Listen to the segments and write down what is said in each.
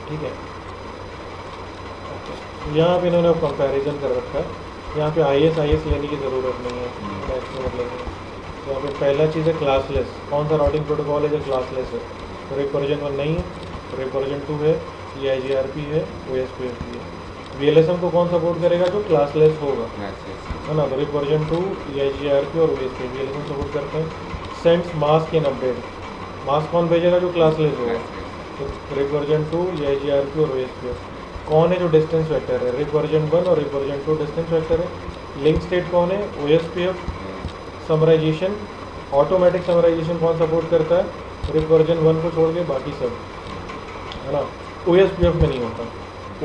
ठीक है। यहाँ पे इन्होंने कंपैरिजन कर रखा है। यहाँ पे IS लेने की ज़रूरत नहीं है, नेक्स्ट में लेंगे। तो यहाँ पे पहला चीज़ है क्लासलेस। कौन सा राउटिंग प्रोटोकॉल है जो क्लासलेस है? रिप वर्जन 1 नहीं है, रिप वर्जन 2 है, EIGRP है, OSPF भी है। VLSM को कौन सपोर्ट करेगा? जो क्लासलेस होगा, है ना। तो रिप वर्जन 2, EIGRP और OSPF VLSM सपोर्ट करते हैं। Sends mask in update, mask कौन भेजेगा? जो क्लासलेस होगा। तो रिप वर्जन 2, EIGRP और OSPF। कौन है जो डिस्टेंस वेक्टर है? रिप वर्जन 1 और रिप वर्जन 2 डिस्टेंस वेक्टर है। लिंक स्टेट कौन है? OSPF। समराइजेशन, ऑटोमेटिक समराइजेशन कौन सपोर्ट करता है? रिप वर्जन 1 को छोड़ के बाकी सब, है ना। OSPF में नहीं होता।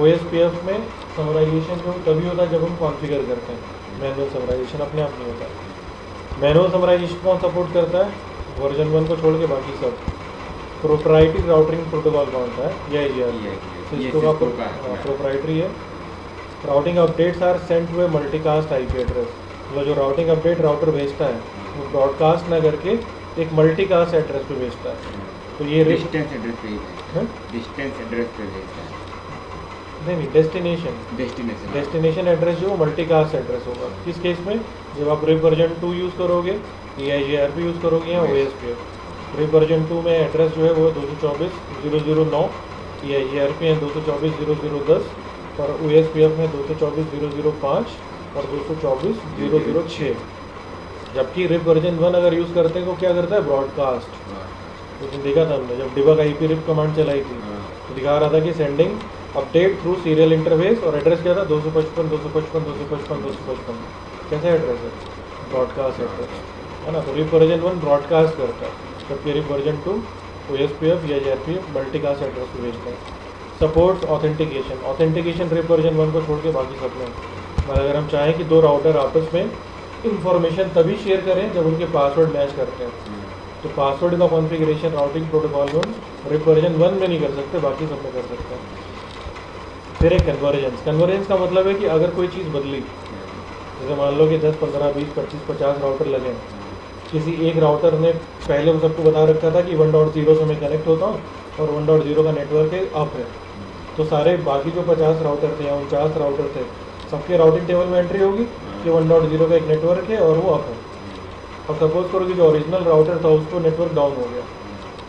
OSPF में समराइजेशन जो तभी होता है जब हम कॉन्फ़िगर करते हैं। मैनुअल समराइजेशन अपने आप नहीं होता। मैनुअल समराइजेशन कौन सपोर्ट करता है? वर्जन 1 को छोड़ के बाकी सब। प्रोप्राइटरी राउटिंग प्रोटोकॉल कौन सा है? EIGRP। सिस्को का प्रोप्राइटरी है। Routing updates are sent to a multicast IP address. मतलब जो राउटिंग अपडेट राउटर भेजता है वो ब्रॉडकास्ट ना करके एक मल्टीकास्ट एड्रेस पे भेजता है। तो ये डिस्टेंस एड्रेस पे भेजता है, डिस्टेंस एड्रेस पे भेजता है, नहीं, डेस्टिनेशन एड्रेस जो मल्टीकास्ट एड्रेस होगा। किस केस में? जब आप रिप वर्जन 2 यूज़ करोगे, EIGRP यूज़ करोगे या OSPF। रिप वर्जन 2 में एड्रेस जो है वो 224.0.0.9, EIGRP है 224.0.0.10 और OSPF में 224.0.0.5 और 224.0.0.6। जबकि रिप वर्जन 1 अगर यूज़ करते हैं तो क्या करता है? ब्रॉडकास्ट। तो देखा था हमने जब डिबग IP रिप कमांड चलाई थी तो दिखा रहा था कि sending update through serial interface, और एड्रेस क्या था? 255 कैसा एड्रेस है? ब्रॉडकास्ट एड्रेस, है ना। तो रिप वर्जन 1 ब्रॉडकास्ट करता है, जबकि रिप वर्जन 2 OSPF या EIGRP मल्टीकास्ट एड्रेस पे भेजता है। सपोर्ट्स ऑथेंटिकेशन रिप वर्जन 1 को छोड़ के बाकी सब में। मतलब अगर हम चाहें कि दो राउटर आपस में इंफॉर्मेशन तभी शेयर करें जब उनके पासवर्ड मैच करते हैं, तो पासवर्ड का कॉन्फ़िगरेशन राउटिंग प्रोटोकॉल में रिप वर्जन 1 में नहीं कर सकते, बाकी सब में कर सकते हैं। फिर एक कन्वर्जेंस का मतलब है कि अगर कोई चीज़ बदली, जैसे मान लो कि 10, 15, 20, 25, 50 राउटर लगे, किसी एक राउटर ने पहले वो सबको बता रखा था कि 1.0 से मैं कनेक्ट होता हूँ और 1.0 का नेटवर्क है अप है, तो सारे बाकी जो 50 राउटर थे या 49 राउटर थे, सबके राउटिंग टेबल में एंट्री होगी कि 1.0 का एक नेटवर्क है और वो अप है। और सपोज करो कि जो ओरिजिनल राउटर था उसको नेटवर्क डाउन हो गया,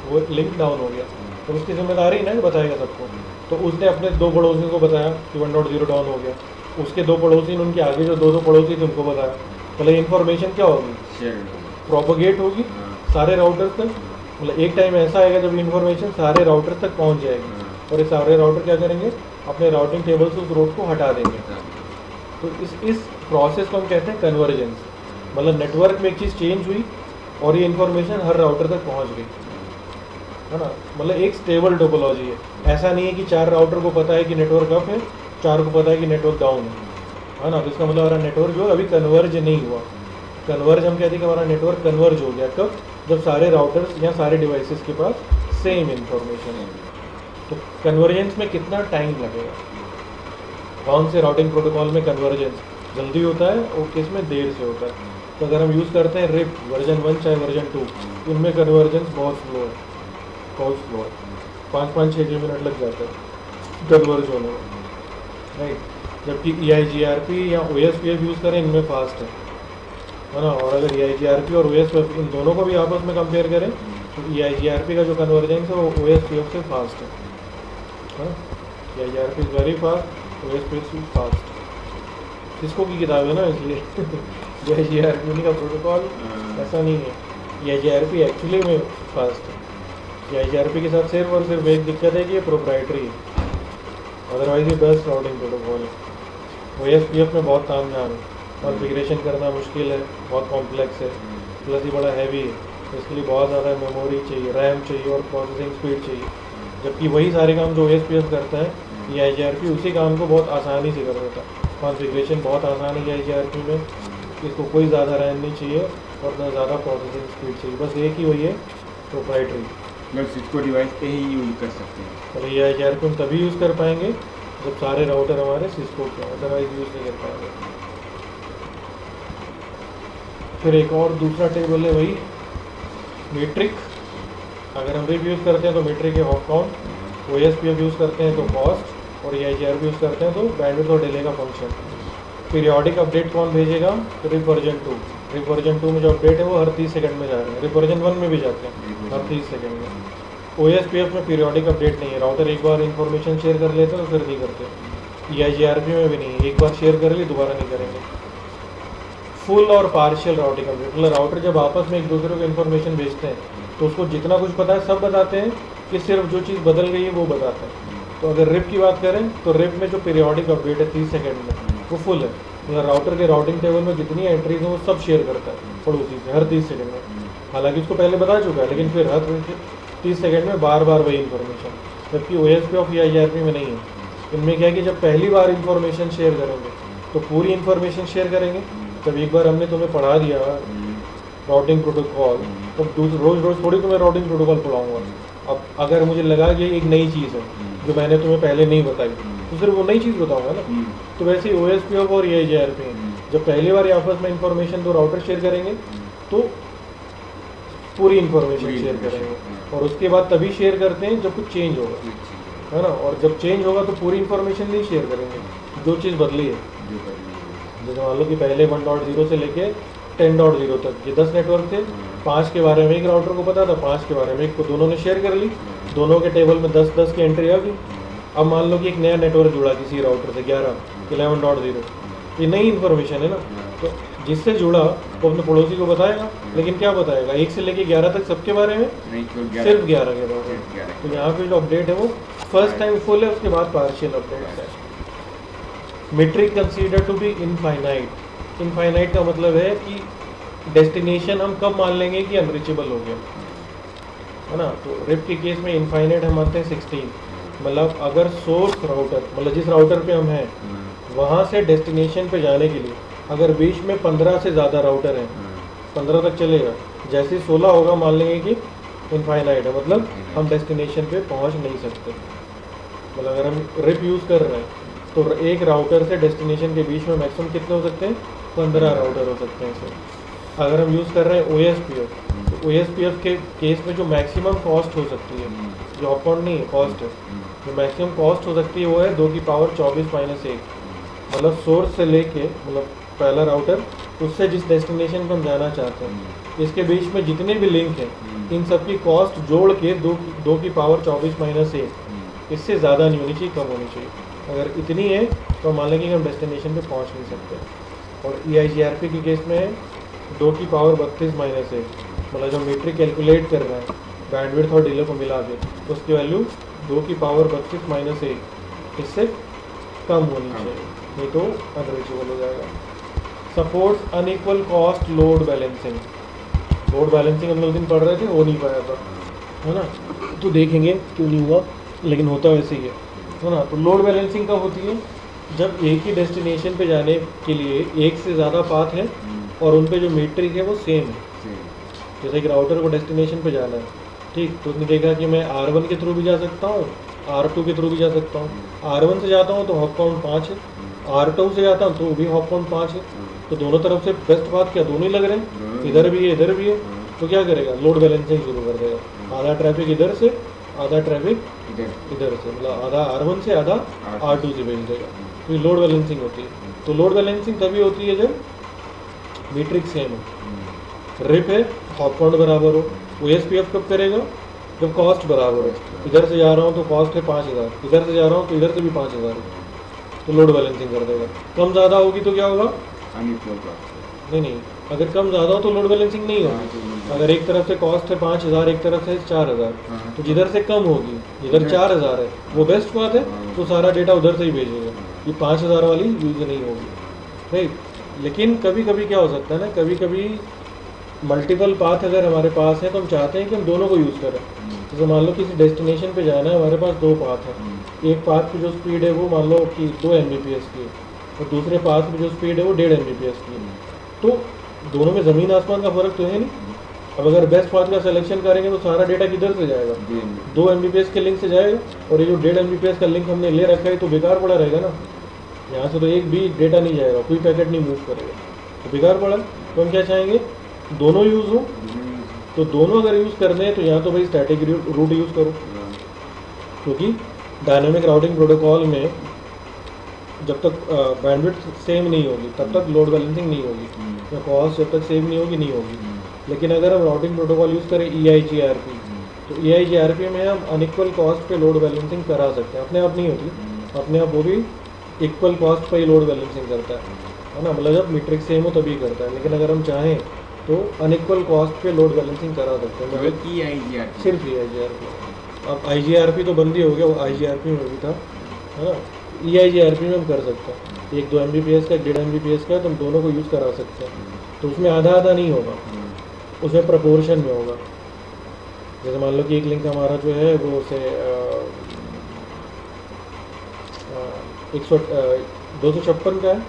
वो लिंक डाउन हो गया, तो उसकी जिम्मेदारी ना बताएगा सबको। तो उसने अपने दो पड़ोसियों को बताया कि 1.0 डाउन हो गया, उसके दो पड़ोसी ने उनके आगे जो दो पड़ोसी थे उनको बताया। पहले इन्फॉर्मेशन क्या होगी? प्रोपोगेट होगी सारे राउटर तक। मतलब एक टाइम ऐसा आएगा जब इन्फॉर्मेशन सारे राउटर तक पहुंच जाएगी और ये सारे राउटर क्या करेंगे? अपने राउटिंग टेबल से उस रोड को हटा देंगे। तो इस प्रोसेस को हम कहते हैं कन्वर्जेंस। मतलब नेटवर्क में एक चीज़ चेंज हुई और ये इन्फॉर्मेशन हर राउटर तक पहुंच गई, है ना। मतलब एक स्टेबल टोपोलॉजी है। ऐसा नहीं है कि 4 राउटर को पता है कि नेटवर्क अप है, 4 को पता है कि नेटवर्क डाउन है ना। तो इसका मतलब हमारा नेटवर्क जो अभी कन्वर्ज नहीं हुआ। कन्वर्ज हम कहते हैं कि हमारा नेटवर्क कन्वर्ज हो गया कब? जब सारे राउटर्स या सारे डिवाइसेस के पास सेम इन्फॉर्मेशन है। तो कन्वर्जेंस में कितना टाइम लगेगा? कौन से राउटिंग प्रोटोकॉल में कन्वर्जेंस जल्दी होता है और किस में देर से होता है? तो अगर हम यूज़ करते हैं रिप वर्जन 1 चाहे वर्जन 2, उनमें कन्वर्जेंस बहुत स्लो है, बहुत स्लो है। 5-5, 6-6 मिनट लग जाते हैं कन्वर्ज होने में, राइट। जबकि EIGRP या OSPF यूज़ करें इनमें फास्ट है ना। और अगर EIGRP और OSPF इन दोनों को भी आपस में कंपेयर करें तो EIGRP का जो कन्वर्जेंस है वो OSPF से फास्ट है ना। EIGRP is very fast, OSPF is fast. Cisco की किताब है ना, इसलिए EIGRP का प्रोटोकॉल ऐसा नहीं है। EIGRP एक्चुअली में फास्ट है। EIGRP के साथ सिर्फ और सिर्फ एक दिक्कत है कि ये प्रोप्राइटरी है, अदरवाइज ये बेस्ट राउटिंग प्रोटोकॉल है। OSPF में बहुत ताम झाम है, कॉन्फ़िगरेशन करना मुश्किल है, बहुत कॉम्प्लेक्स है, प्लस ये बड़ा हैवी है, तो इसके लिए बहुत ज़्यादा मेमोरी चाहिए, रैम चाहिए और प्रोसेसिंग स्पीड चाहिए। जबकि वही सारे काम जो OSPF करता है, EIGRP उसी काम को बहुत आसानी से कर देता है। कॉन्फ़िगरेशन बहुत आसान है EIGRP में, इसको कोई ज़्यादा रैम नहीं चाहिए और ना ज़्यादा प्रोसेसिंग स्पीड चाहिए, बस एक ही वही है प्रोप्राइटरी। मतलब सिस्को डिवाइस पे ही यूज कर सकते हैं। तो EIGRP हम तभी यूज़ कर पाएंगे जब सारे राउटर हमारे सिस्को के, अदरवाइज यूज़ नहीं कर पाएंगे। फिर एक और दूसरा टेबल है वही मीट्रिक। अगर हम रिप यूज़ करते हैं तो मीट्रिक है हॉप काउंट, OSPF यूज़ करते हैं तो कॉस्ट, और EIGRP यूज़ करते हैं तो बैंडविड्थ और डिले का फंक्शन। पीरियोडिक अपडेट कौन भेजेगा? Rib version 2। रिप वर्जन 2 में जो अपडेट है वो हर 30 सेकंड में जा रहे हैं, रिप वर्जन 1 में भी जाते हैं हर 30 सेकंड में। OSPF में पीरियोडिक अपडेट नहीं है, राउटर एक बार इन्फॉर्मेशन शेयर कर लेते हैं तो फिर नहीं करते। EIGRP में भी नहीं है, एक बार शेयर कर ली दोबारा नहीं करेंगे। फुल और पार्शियल राउटिंग अपडेट, मतलब राउटर जब आपस में एक दूसरे को इन्फॉर्मेशन भेजते हैं तो उसको जितना कुछ पता है सब बताते हैं, कि सिर्फ जो चीज़ बदल गई है वो बताते हैं। तो अगर रिप की बात करें तो रिप में जो पीरियोडिक अपडेट है 30 सेकंड में वो फुल है, मतलब राउटर के राउटिंग टेबल में जितनी एंट्रीज हैं वो सब शेयर करता है पड़ोसी से हर 30 सेकंड में। हालांकि उसको पहले बता चुका है, लेकिन फिर हर 30 सेकंड में बार बार वही इन्फॉर्मेशन, जबकि OSPF या EIGRP में नहीं है। इनमें क्या है कि जब पहली बार इन्फॉर्मेशन शेयर करेंगे तो पूरी इन्फॉर्मेशन शेयर करेंगे। जब एक बार हमने तुम्हें पढ़ा दिया राउटिंग प्रोटोकॉल, तो रोज़ रोज़ थोड़ी तुम्हें राउटिंग प्रोटोकॉल पढ़ाऊँगा। अब अगर मुझे लगा कि एक नई चीज़ है जो मैंने तुम्हें पहले नहीं बताई तो सिर्फ वो नई चीज़ बताऊँगा ना। तो वैसे ही OSPF और EIGRP जब पहली बार आपस में इन्फॉर्मेशन तो राउटर शेयर करेंगे तो पूरी इन्फॉर्मेशन शेयर करेंगे, और उसके बाद तभी शेयर करते हैं जब कुछ चेंज होगा, है ना। और जब चेंज होगा तो पूरी इन्फॉर्मेशन नहीं शेयर करेंगे, जो चीज़ बदली है। जैसे मान लो कि पहले 1.0 से लेके 10.0 तक ये 10 नेटवर्क थे, 5 के बारे में एक राउटर को पता था, 5 के बारे में एक को दोनों ने शेयर कर ली, दोनों के टेबल में 10-10 की एंट्री आ गई। अब मान लो कि एक नया नेटवर्क जुड़ा किसी राउटर से 11.0, ये नई इन्फॉर्मेशन है ना, तो जिससे जुड़ा वो अपने पड़ोसी को बताएगा, लेकिन क्या बताएगा 1 से लेके 11 तक सबके बारे में, सिर्फ 11 के बारे में। तो यहाँ पे जो अपडेट है वो फर्स्ट टाइम फुल है, उसके बाद पार्शियल अपडेट है। Metric consider to be infinite. Infinite का मतलब है कि डेस्टिनेशन हम कब मान लेंगे कि अनरीचेबल हो गया, है ना। तो रिप के केस में इनफाइनाइट हम मानते हैं 16, मतलब अगर सोर्स राउटर, मतलब जिस राउटर पे हम हैं वहाँ से डेस्टिनेशन पे जाने के लिए अगर बीच में 15 से ज़्यादा राउटर हैं, 15 तक चलेगा, जैसे 16 होगा मान लेंगे कि इनफाइनाइट है, मतलब हम डेस्टिनेशन पे पहुँच नहीं सकते। मतलब अगर हम रिप यूज़ कर रहे हैं तो एक राउटर से डेस्टिनेशन के बीच में मैक्सिमम कितने हो सकते हैं? 15 राउटर हो सकते हैं इससे। अगर हम यूज़ कर रहे हैं OSPF, तो OSPF के केस में जो मैक्सिमम कॉस्ट हो सकती है, जो अपॉन नहीं है कॉस्ट है, जो मैक्सिमम कॉस्ट हो सकती है वो है 2 की पावर 24-1, मतलब सोर्स से लेके, मतलब पहला राउटर उससे जिस डेस्टिनेशन पर हम जाना चाहते हैं, इसके बीच में जितने भी लिंक हैं इन सब की कॉस्ट जोड़ के 2 की पावर 24-1, इससे ज़्यादा नहीं होनी चाहिए, कम होनी चाहिए। अगर इतनी है तो मान लेंगे कि हम डेस्टिनेशन पे पहुंच नहीं सकते। और EIGRP के केस में 2 की पावर 32-1, मतलब जो मीट्रिक कैलकुलेट कर रहा है बैंडविड्थ और डिले को मिला के, उसकी वैल्यू 2 की पावर 32-1, इससे कम होनी चाहिए, नहीं तो अनरीचेबल हो जाएगा। Supports unequal cost load balancing. Load balancing हम लोग दिन पढ़ रहे थे, हो नहीं पाया था, है ना। तो देखेंगे क्यों नहीं हुआ, लेकिन होता वैसे ही है ना। तो लोड बैलेंसिंग कब होती है? जब एक ही डेस्टिनेशन पे जाने के लिए एक से ज़्यादा पाथ है और उन पे जो मीट्रिक है वो सेम है। जैसे कि राउटर को डेस्टिनेशन पे जाना है, ठीक, तो उसने देखा कि मैं R1 के थ्रू भी जा सकता हूँ, R2 के थ्रू भी जा सकता हूँ। R1 से जाता हूँ तो हॉप काउंट 5 है, R2 से जाता हूँ तो भी हॉप काउंट 5 है, तो दोनों तरफ से बेस्ट पाथ क्या दोनों ही लग रहे हैं, इधर भी है इधर भी है। तो क्या करेगा? लोड बैलेंसिंग शुरू कर देगा, आधा ट्रैफिक इधर से आधा ट्रैफिक इधर से, मतलब आधा R1 से आधा R2 से भेज देगा। तो ये लोड बैलेंसिंग होती है। तो लोड बैलेंसिंग तभी होती है जब मीट्रिक सेम हो, रिप है हॉप काउंट बराबर हो। OSPF कब करेगा? जब कॉस्ट बराबर हो। इधर से जा रहा हूँ तो कॉस्ट है 5000, इधर से जा रहा हूँ तो इधर से भी 5000 है, तो लोड बैलेंसिंग कर देगा। कम ज़्यादा होगी तो क्या होगा? नहीं, अगर कम ज़्यादा हो तो लोड बैलेंसिंग नहीं होगी। अगर एक तरफ से कॉस्ट है 5000, एक तरफ से 4000, तो जिधर से कम होगी, जिधर 4000 है वो बेस्ट बात है, तो सारा डेटा उधर से ही भेजेगा, ये 5000 वाली यूज नहीं होगी, राइट। लेकिन कभी कभी क्या हो सकता है ना, कभी कभी मल्टीपल पाथ अगर हमारे पास है तो हम चाहते हैं कि हम दोनों को यूज़ करें। जैसे मान लो किसी डेस्टिनेशन पे जाना है, हमारे पास 2 पाथ है, एक पाथ की जो स्पीड है वो मान लो कि 2 Mbps की है और दूसरे पाथ में जो स्पीड है वो 1.5 Mbps की है, तो दोनों में ज़मीन आसमान का फ़र्क तो है नहीं। अब अगर बेस्ट पाथ का सिलेक्शन करेंगे तो सारा डेटा किधर से जाएगा? 2 Mbps के लिंक से जाएगा, और ये जो 1.5 Mbps का लिंक हमने ले रखा है तो बेकार पड़ा रहेगा ना, यहाँ से तो एक भी डेटा नहीं जाएगा, कोई पैकेट नहीं मूव करेगा, तो बेकार पड़ा। तो हम क्या चाहेंगे? दोनों यूज़ हो। तो दोनों अगर यूज़ करने हैं तो या तो भाई स्टैटिक रूट यूज़ करो, क्योंकि डायनेमिक राउटिंग प्रोटोकॉल में जब तक बैंडविड्थ सेम नहीं होगी तब तक लोड बैलेंसिंग नहीं होगी, या कॉस्ट जब तक सेम नहीं होगी नहीं होगी। लेकिन अगर हम राउटिंग प्रोटोकॉल यूज़ करें EIGRP, तो EIGRP में हम अनइक्वल कॉस्ट पे लोड बैलेंसिंग करा सकते हैं। अपने आप नहीं होती, अपने आप वो भी इक्वल कॉस्ट पर ही लोड बैलेंसिंग करता है ना, मतलब जब मीट्रिक सेम हो तभी करता है। लेकिन अगर हम चाहें तो अनइक्वल कॉस्ट पे लोड बैलेंसिंग करा सकते हैं, मतलब EIGRP सिर्फ EIGRP। अब IGRP तो बंद ही हो गया, वो IGRP में भी था, है ना। EIGRP में हम कर सकते हैं, एक 2 MBPS का, 1.5 MBPS का, तो हम दोनों को यूज़ करा सकते हैं। तो उसमें आधा आधा नहीं होगा, उसमें प्रपोर्शन में होगा। जैसे मान लो कि एक लिंक हमारा जो है वो से 256 का है,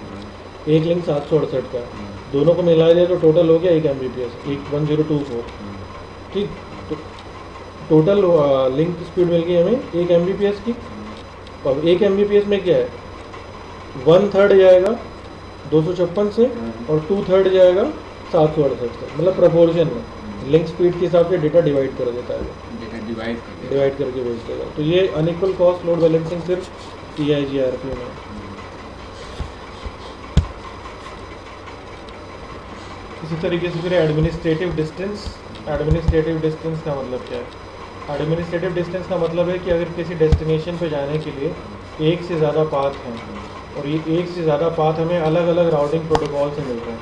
एक लिंक 768 का है, दोनों को मिला दिया तो टोटल हो गया 1 MBPS, 1024। ठीक, तो टोटल लिंक स्पीड मिल गई हमें 1 MBPS की। अब 1 MBPS में क्या है, 1/3 जाएगा 256 से और 2/3 जाएगा 768 से, मतलब प्रपोर्शन में लिंक स्पीड के हिसाब से डेटा डिवाइड कर देता है, डिवाइड करके भेज देगा। तो ये अनइक्वल कॉस्ट लोड बैलेंसिंग सिर्फ EIGRP में। इसी तरीके से फिर एडमिनिस्ट्रेटिव डिस्टेंस। एडमिनिस्ट्रेटिव डिस्टेंस का मतलब क्या है? एडमिनिस्ट्रेटिव डिस्टेंस का मतलब है कि अगर किसी डेस्टिनेशन पे जाने के लिए एक से ज़्यादा पाथ हैं और ये एक से ज़्यादा पाथ हमें अलग अलग राउटिंग प्रोटोकॉल से मिल रहे हैं।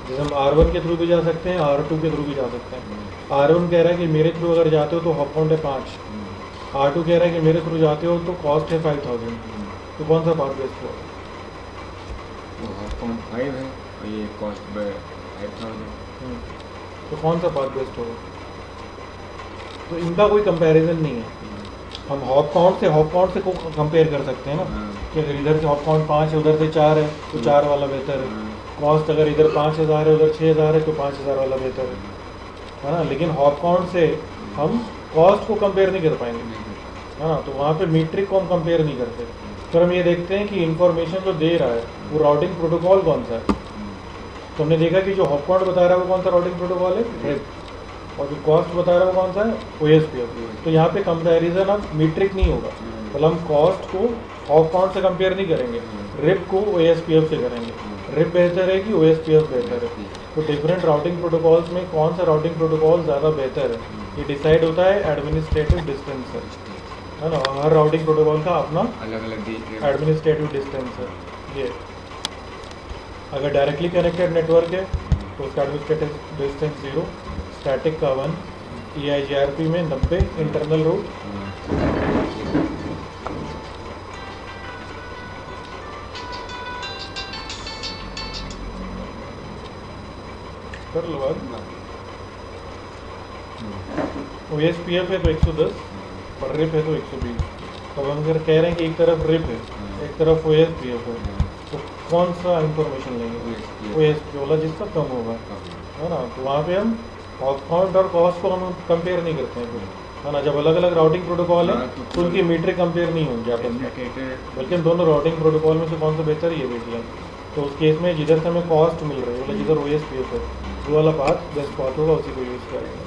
जैसे हम R1 के थ्रू भी जा सकते हैं, R2 के थ्रू भी जा सकते हैं। R1 कह रहा है कि मेरे थ्रू अगर जाते हो तो हॉप काउंट है 5, R2 कह रहा है कि मेरे थ्रू जाते हो तो कॉस्ट है 5000। तो कौन सा पाथ बेस्ट होगा? वो हॉप काउंट 5 है और ये कॉस्ट 5000। तो कौन सा पाथ बेस्ट होगा? तो इनका कोई कंपैरिजन नहीं है। हम हॉप काउंट से को कंपेयर कर सकते हैं ना, कि अगर इधर से हॉप काउंट 5 है उधर से 4 है तो 4 वाला बेहतर है। कॉस्ट अगर इधर 5000 है उधर 6000 है तो 5000 वाला बेहतर है ना। लेकिन हॉप काउंट से हम कॉस्ट को कंपेयर नहीं कर पाएंगे, है ना। तो वहाँ पे मीट्रिक को हम कंपेयर नहीं करते। फिर हम ये देखते हैं कि इंफॉर्मेशन जो दे रहा है वो राउटिंग प्रोटोकॉल कौन सा है। तो हमने देखा कि जो हॉप काउंट बता रहा है वो कौन सा राउटिंग प्रोटोकॉल है, RIP, और जो कॉस्ट बता रहा है वो कौन सा है, OSPF। तो यहाँ पे कंपैरिजन अब मीट्रिक नहीं होगा, मतलब हम कॉस्ट को हॉप काउंट से कंपेयर नहीं करेंगे, RIP को OSPF से करेंगे। RIP बेहतर है कि OSPF बेहतर है। तो डिफरेंट राउटिंग प्रोटोकॉल्स में कौन सा राउटिंग प्रोटोकॉल ज़्यादा बेहतर है ये डिसाइड होता है एडमिनिस्ट्रेटिव डिस्टेंस से, है ना। हर राउटिंग प्रोटोकॉल का अपना अलग अलग एडमिनिस्ट्रेटिव डिस्टेंस है। ये अगर डायरेक्टली कनेक्टेड नेटवर्क है तो उसका एडमिनिस्ट्रेटिव डिस्टेंस 0, स्टैटिक का 1, EIGRP में 90 इंटरनल रूट, कर लो आज। OSPF है तो 110 और RIP है तो 120। तो हम अगर कह रहे हैं कि एक तरफ RIP है एक तरफ OSPF है तो कौन सा इंफॉर्मेशन लेंगे? OSPF वाला जिसका कम होगा, है ना। तो वहाँ पे हम हॉप काउंट और कॉस्ट को हम कंपेयर नहीं करते हैं फिर, है ना। जब अलग अलग राउटिंग प्रोटोकॉल है तो उनकी मीट्रिक कंपेयर नहीं होंगे आपस में, बल्कि हम दोनों राउटिंग प्रोटोकॉल में से कौन सा बेहतर है ये देख लें। तो उस केस में जिधर से हमें कॉस्ट मिल रही है, मतलब जिधर OSPF है वो वाला पाथ बेस्ट पाथ होगा, उसी को यूज़ करेंगे।